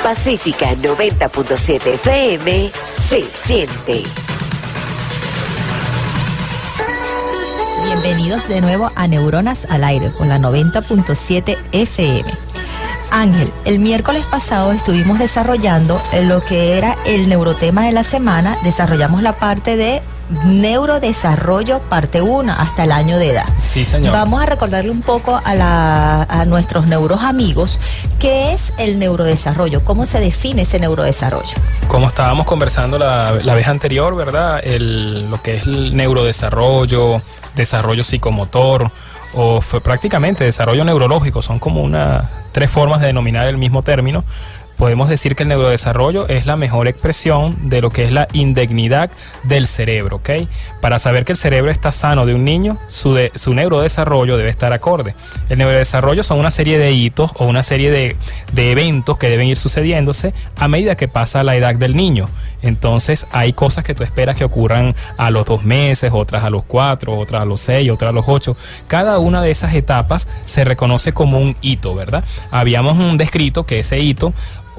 Pacífica 90.7 FM se siente. Bienvenidos de nuevo a Neuronas al Aire con la 90.7 FM. Ángel, el miércoles pasado estuvimos desarrollando lo que era el neurotema de la semana. Desarrollamos la parte de neurodesarrollo parte 1 hasta el año de edad. Sí, señor. Vamos a recordarle un poco a nuestros neuros amigos qué es el neurodesarrollo, cómo se define ese neurodesarrollo. Como estábamos conversando la vez anterior, ¿verdad? Lo que es el neurodesarrollo, desarrollo psicomotor o prácticamente desarrollo neurológico, son como tres formas de denominar el mismo término. Podemos decir que el neurodesarrollo es la mejor expresión de lo que es la indignidad del cerebro, ¿ok? Para saber que el cerebro está sano de un niño, su neurodesarrollo debe estar acorde. El neurodesarrollo son una serie de hitos o una serie de eventos que deben ir sucediéndose a medida que pasa la edad del niño. Entonces hay cosas que tú esperas que ocurran a los 2 meses, otras a los 4, otras a los 6, otras a los 8. Cada una de esas etapas se reconoce como un hito, ¿verdad? Habíamos descrito que ese hito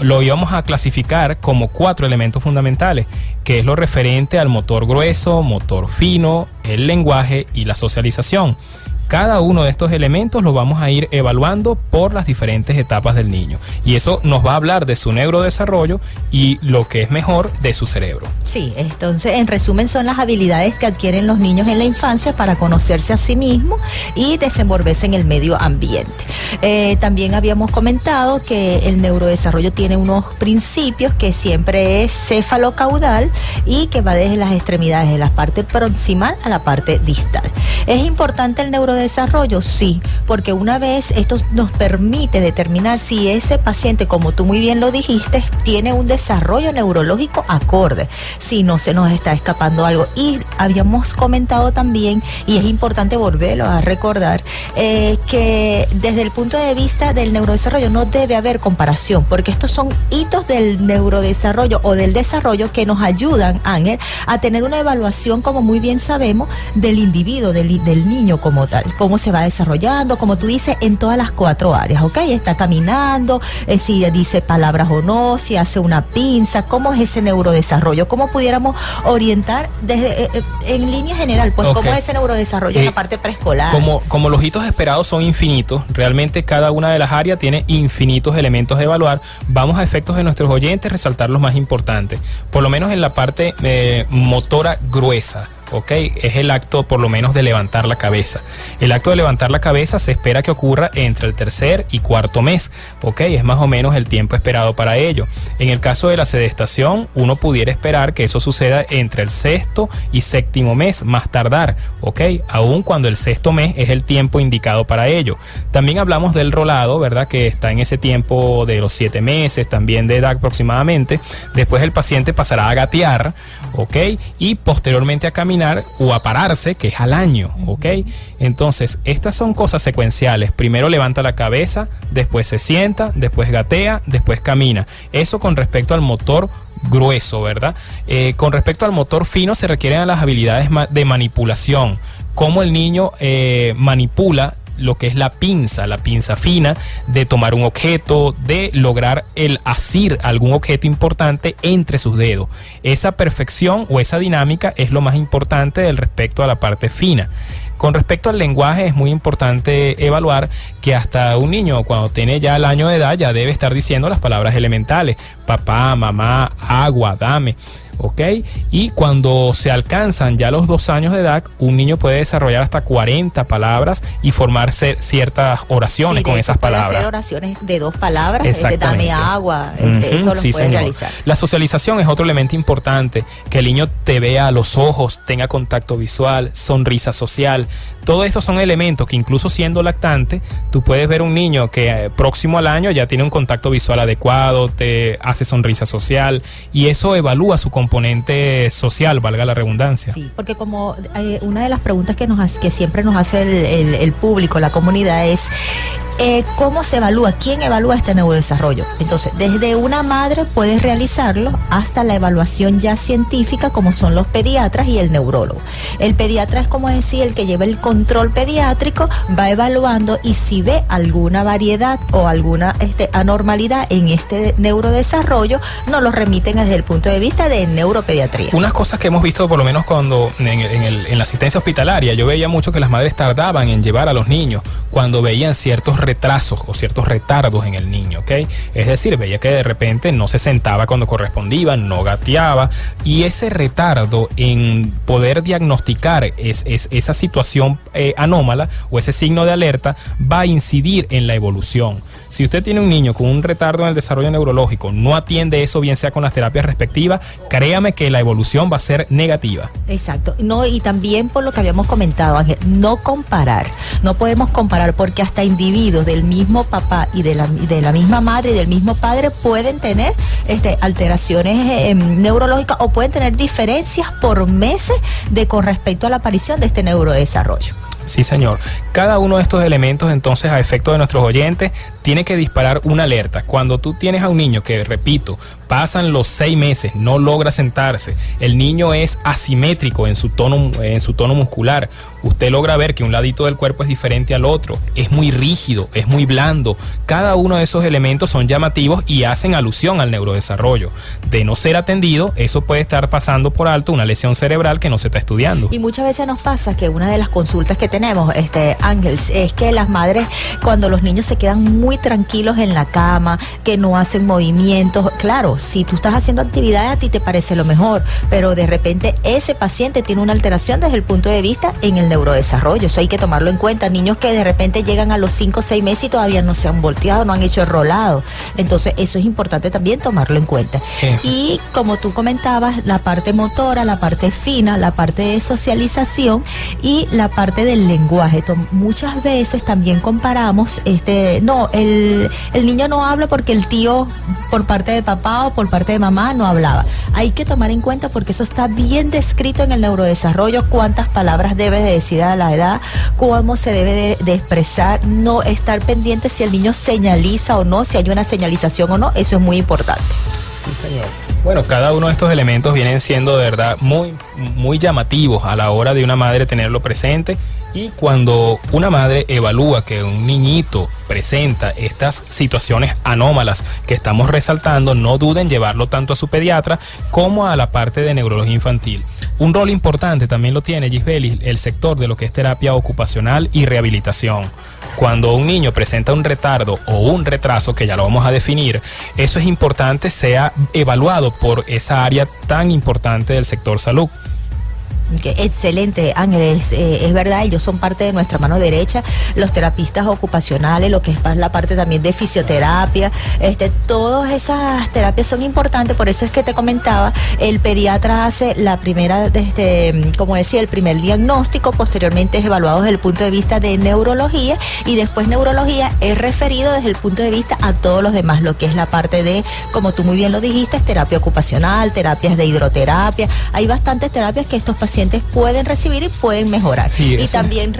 lo íbamos a clasificar como 4 elementos fundamentales, que es lo referente al motor grueso, motor fino, el lenguaje y la socialización. Cada uno de estos elementos los vamos a ir evaluando por las diferentes etapas del niño. Y eso nos va a hablar de su neurodesarrollo y lo que es mejor de su cerebro. Sí, entonces en resumen son las habilidades que adquieren los niños en la infancia para conocerse a sí mismos y desenvolverse en el medio ambiente. También habíamos comentado que el neurodesarrollo tiene unos principios que siempre es céfalo-caudal y que va desde las extremidades de la parte proximal a la parte distal. ¿Es importante el neurodesarrollo? Sí, porque una vez esto nos permite determinar si ese paciente, como tú muy bien lo dijiste, tiene un desarrollo neurológico acorde, si no se nos está escapando algo. Y habíamos comentado también, y es importante volverlo a recordar, que desde el punto de vista del neurodesarrollo no debe haber comparación, porque estos son hitos del neurodesarrollo o del desarrollo que nos ayudan, Ángel, a tener una evaluación, como muy bien sabemos, del individuo, del niño como tal, cómo se va desarrollando, como tú dices, en todas las 4 áreas, ¿ok? Está caminando, si dice palabras o no, si hace una pinza, cómo es ese neurodesarrollo, cómo pudiéramos orientar desde en línea general, pues cómo es ese neurodesarrollo en la parte preescolar. Como los hitos esperados son infinitos, realmente cada una de las áreas tiene infinitos elementos de evaluar. Vamos a efectos de nuestros oyentes resaltar los más importantes, por lo menos en la parte motora gruesa. ¿Ok? Es el acto por lo menos de levantar la cabeza. El acto de levantar la cabeza se espera que ocurra entre el 3er y 4º mes. ¿Ok? Es más o menos el tiempo esperado para ello. En el caso de la sedestación, uno pudiera esperar que eso suceda entre el 6º y 7º mes, más tardar. ¿Ok? Aun cuando el 6º mes es el tiempo indicado para ello. También hablamos del rolado, ¿verdad? Que está en ese tiempo de los 7 meses, también de edad aproximadamente. Después el paciente pasará a gatear, ¿ok? Y posteriormente a caminar o a pararse, que es al año, ¿ok? Entonces, estas son cosas secuenciales. Primero levanta la cabeza, después se sienta, después gatea, después camina. Eso con respecto al motor grueso, ¿verdad? Con respecto al motor fino se requieren las habilidades de manipulación. Cómo el niño manipula lo que es la pinza fina, de tomar un objeto, de lograr el asir algún objeto importante entre sus dedos. Esa perfección o esa dinámica es lo más importante del respecto a la parte fina. Con respecto al lenguaje, es muy importante evaluar que hasta un niño cuando tiene ya el año de edad ya debe estar diciendo las palabras elementales: papá, mamá, agua, dame. ¿Ok? Y cuando se alcanzan ya los 2 años de edad, un niño puede desarrollar hasta 40 palabras y formar ciertas oraciones con esas palabras. Puede hacer oraciones de 2 palabras, Exactamente. dame agua, eso lo puede realizar. La socialización es otro elemento importante, que el niño te vea a los ojos, tenga contacto visual, sonrisa social. Todo esto son elementos que incluso siendo lactante, tú puedes ver un niño que próximo al año ya tiene un contacto visual adecuado, te hace sonrisa social, y eso evalúa su componente social, valga la redundancia. Sí, porque como una de las preguntas que siempre nos hace el público, la comunidad, es ¿Cómo se evalúa? ¿Quién evalúa este neurodesarrollo? Entonces, desde una madre puedes realizarlo hasta la evaluación ya científica, como son los pediatras y el neurólogo. El pediatra es, como decía, el que lleva el control pediátrico, va evaluando, y si ve alguna variedad o alguna anormalidad en este neurodesarrollo, nos lo remiten desde el punto de vista de neuropediatría. Unas cosas que hemos visto, por lo menos cuando en la asistencia hospitalaria, yo veía mucho que las madres tardaban en llevar a los niños cuando veían ciertos retrasos o ciertos retardos en el niño, ¿ok? Es decir, veía que de repente no se sentaba cuando correspondía, no gateaba, y ese retardo en poder diagnosticar esa situación anómala o ese signo de alerta va a incidir en la evolución. Si usted tiene un niño con un retardo en el desarrollo neurológico, no atiende eso, bien sea con las terapias respectivas, créame que la evolución va a ser negativa. Exacto. No, y también por lo que habíamos comentado, Ángel, no comparar. No podemos comparar, porque hasta individuos del mismo papá y de la misma madre y del mismo padre pueden tener alteraciones neurológicas, o pueden tener diferencias por meses con respecto a la aparición de este neurodesarrollo. Sí, señor. Cada uno de estos elementos, entonces, a efecto de nuestros oyentes, tiene que disparar una alerta. Cuando tú tienes a un niño que, repito, pasan los 6 meses, no logra sentarse, el niño es asimétrico en su tono muscular, usted logra ver que un ladito del cuerpo es diferente al otro, es muy rígido, es muy blando, cada uno de esos elementos son llamativos y hacen alusión al neurodesarrollo. De no ser atendido, eso puede estar pasando por alto una lesión cerebral que no se está estudiando. Y muchas veces nos pasa que una de las consultas que tenemos, Ángel, es que las madres, cuando los niños se quedan muy tranquilos en la cama, que no hacen movimientos, claro, si tú estás haciendo actividades, a ti te parece lo mejor, pero de repente ese paciente tiene una alteración desde el punto de vista en el neurodesarrollo. Eso hay que tomarlo en cuenta. Niños que de repente llegan a los 5 o 6 meses y todavía no se han volteado, no han hecho el rolado. Entonces eso es importante también tomarlo en cuenta. Y como tú comentabas, la parte motora, la parte fina, la parte de socialización y la parte del lenguaje. Muchas veces también comparamos, el niño no habla porque el tío por parte de papá o por parte de mamá no hablaba. Hay que tomar en cuenta, porque eso está bien descrito en el neurodesarrollo, cuántas palabras debe de decir a la edad, cómo se debe de expresar, no estar pendiente si el niño señaliza o no, si hay una señalización o no, eso es muy importante. Sí, señor. Bueno, cada uno de estos elementos vienen siendo de verdad muy, muy llamativos a la hora de una madre tenerlo presente. Y cuando una madre evalúa que un niñito presenta estas situaciones anómalas que estamos resaltando, no duden en llevarlo tanto a su pediatra como a la parte de neurología infantil. Un rol importante también lo tiene, Gisbeli, el sector de lo que es terapia ocupacional y rehabilitación. Cuando un niño presenta un retardo o un retraso, que ya lo vamos a definir, eso es importante sea evaluado por esa área tan importante del sector salud. Excelente, Ángel, es verdad, ellos son parte de nuestra mano derecha, los terapistas ocupacionales, lo que es la parte también de fisioterapia, todas esas terapias son importantes. Por eso es que te comentaba, el pediatra hace la primera, como decía, el primer diagnóstico, posteriormente es evaluado desde el punto de vista de neurología, y después neurología es referido desde el punto de vista a todos los demás, lo que es la parte de, como tú muy bien lo dijiste, es terapia ocupacional, terapias de hidroterapia. Hay bastantes terapias que estos pacientes pueden recibir y pueden mejorar. Sí, y también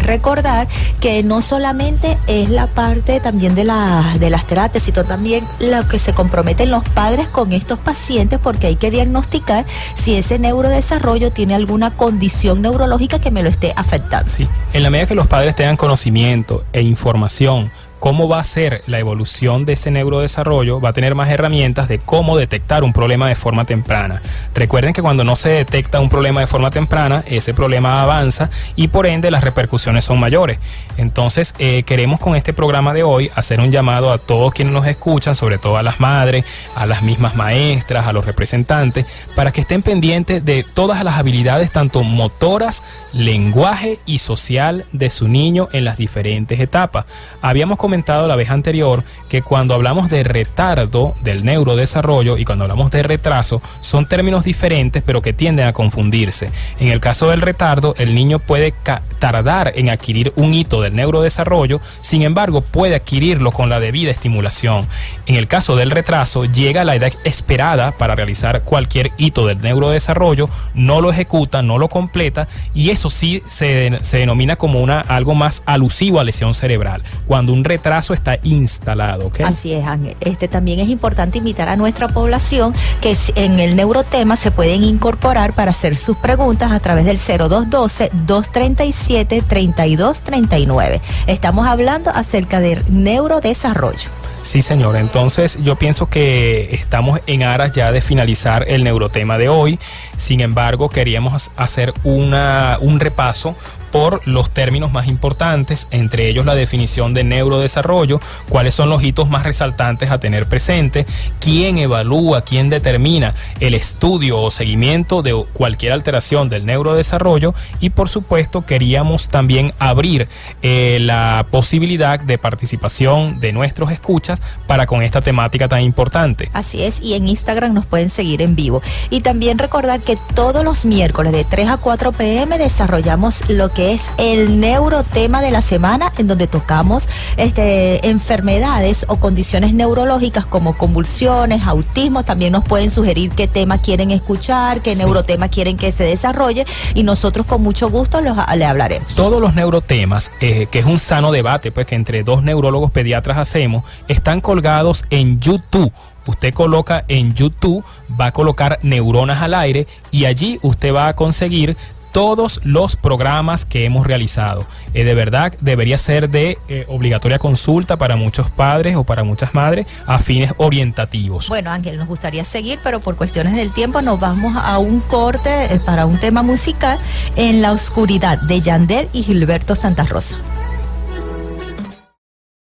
recordar que no solamente es la parte también de las terapias, sino también lo que se comprometen los padres con estos pacientes, porque hay que diagnosticar si ese neurodesarrollo tiene alguna condición neurológica que me lo esté afectando. Sí, en la medida que los padres tengan conocimiento e información cómo va a ser la evolución de ese neurodesarrollo, va a tener más herramientas de cómo detectar un problema de forma temprana. Recuerden que cuando no se detecta un problema de forma temprana, ese problema avanza y por ende las repercusiones son mayores. Entonces queremos con este programa de hoy hacer un llamado a todos quienes nos escuchan, sobre todo a las madres, a las mismas maestras, a los representantes, para que estén pendientes de todas las habilidades, tanto motoras, lenguaje y social de su niño en las diferentes etapas. Habíamos comentado comentado la vez anterior que cuando hablamos de retardo del neurodesarrollo y cuando hablamos de retraso son términos diferentes pero que tienden a confundirse. En el caso del retardo, el niño puede tardar en adquirir un hito del neurodesarrollo, sin embargo puede adquirirlo con la debida estimulación. En el caso del retraso, llega a la edad esperada para realizar cualquier hito del neurodesarrollo, no lo ejecuta, no lo completa, y eso sí se denomina como algo más alusivo a lesión cerebral, cuando un retraso está instalado, ¿okay? Así es, Ángel. También es importante invitar a nuestra población que en el neurotema se pueden incorporar para hacer sus preguntas a través del 0212-237-3239. Estamos hablando acerca del neurodesarrollo. Sí, señor. Entonces yo pienso que estamos en aras ya de finalizar el neurotema de hoy. Sin embargo, queríamos hacer un repaso por los términos más importantes, entre ellos la definición de neurodesarrollo, cuáles son los hitos más resaltantes a tener presente, quién evalúa, quién determina el estudio o seguimiento de cualquier alteración del neurodesarrollo, y por supuesto queríamos también abrir la posibilidad de participación de nuestros escuchas para con esta temática tan importante. Así es, y en Instagram nos pueden seguir en vivo. Y también recordar que todos los miércoles de 3 a 4 p.m. desarrollamos lo que es el neurotema de la semana, en donde tocamos enfermedades o condiciones neurológicas como convulsiones, autismo. También nos pueden sugerir qué tema quieren escuchar, qué neurotema quieren que se desarrolle, y nosotros con mucho gusto le hablaremos. Todos los neurotemas, que es un sano debate pues que entre dos neurólogos pediatras hacemos, están colgados en YouTube. Usted coloca en YouTube, va a colocar Neuronas al Aire, y allí usted va a conseguir todos los programas que hemos realizado. De verdad, debería ser de obligatoria consulta para muchos padres o para muchas madres a fines orientativos. Bueno, Ángel, nos gustaría seguir, pero por cuestiones del tiempo nos vamos a un corte para un tema musical, En la Oscuridad, de Yandel y Gilberto Santa Rosa.